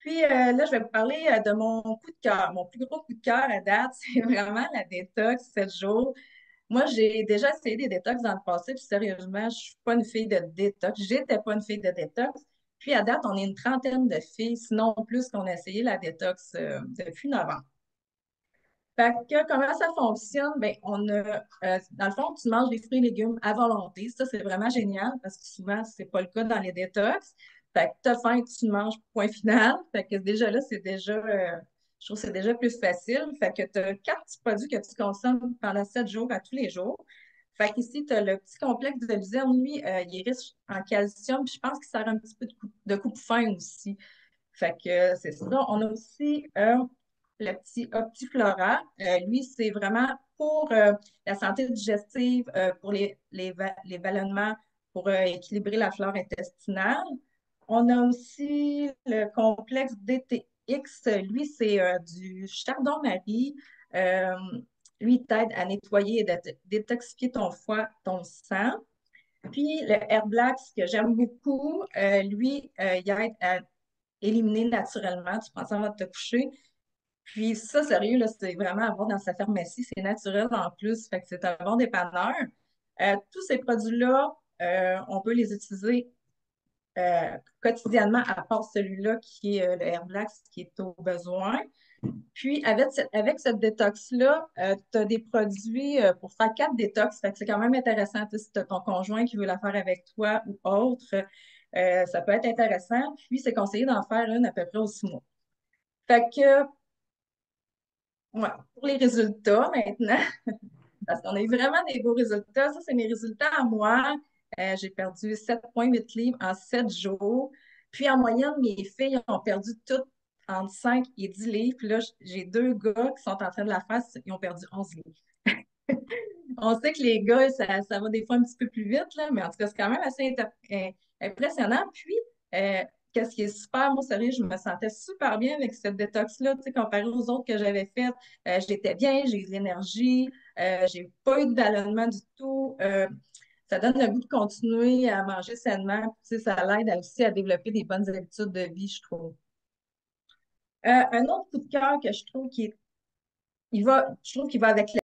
Puis là, je vais vous parler de mon coup de cœur. Mon plus gros coup de cœur à date, c'est vraiment la détox 7 jours. Moi, j'ai déjà essayé des détox dans le passé, puis sérieusement, je suis pas une fille de détox. J'étais pas une fille de détox. Puis à date, on est une trentaine de filles, sinon plus, qu'on a essayé la détox depuis novembre. Fait que comment ça fonctionne? Ben, dans le fond, tu manges des fruits et légumes à volonté. Ça, c'est vraiment génial parce que souvent, c'est pas le cas dans les détox. Fait que t'as faim, tu manges, point final. Fait que déjà là, je trouve que c'est déjà plus facile. Fait que tu as quatre petits produits que tu consommes pendant 7 jours à tous les jours. Fait qu'ici, tu as le petit complexe de luzerne. Lui, il est riche en calcium, puis je pense qu'il sert un petit peu de coupe-faim aussi. Fait que c'est ça. On a aussi le petit Optiflora. Lui, c'est vraiment pour la santé digestive, pour les ballonnements, pour équilibrer la flore intestinale. On a aussi le complexe DTX. Lui, c'est du chardon-marie. Euh, Lui, il t'aide à nettoyer et détoxifier ton foie, ton sang. Puis le Air Black, ce que j'aime beaucoup, lui, il aide à éliminer naturellement. Tu prends ça avant de te coucher. Puis ça, sérieux, là, c'est vraiment à voir dans sa pharmacie. C'est naturel en plus. Fait que c'est un bon dépanneur. Tous ces produits-là, on peut les utiliser quotidiennement, à part celui-là qui est le Airblacks, qui est au besoin. Puis avec cette détox-là, tu as des produits pour faire 4 détox. Fait que c'est quand même intéressant. Tu sais, si tu as ton conjoint qui veut la faire avec toi ou autre, ça peut être intéressant. Puis c'est conseillé d'en faire une à peu près aux 6 mois. Fait que, ouais, pour les résultats maintenant, parce qu'on a eu vraiment des beaux résultats. Ça, c'est mes résultats à moi. J'ai perdu 7,8 livres en 7 jours. Puis en moyenne, mes filles ont perdu toutes entre 5 et 10 livres. Puis là, j'ai deux gars qui sont en train de la faire, ils ont perdu 11 livres. On sait que les gars, ça va des fois un petit peu plus vite, là, mais en tout cas, c'est quand même assez impressionnant. Puis, qu'est-ce qui est super, moi, sérieux, je me sentais super bien avec cette détox-là, tu sais, comparé aux autres que j'avais faites. J'étais bien, j'ai eu de l'énergie, j'ai pas eu de ballonnement du tout. Ça donne le goût de continuer à manger sainement. Tu sais, ça l'aide aussi à développer des bonnes habitudes de vie, je trouve. Un autre coup de cœur que je trouve je trouve qu'il va avec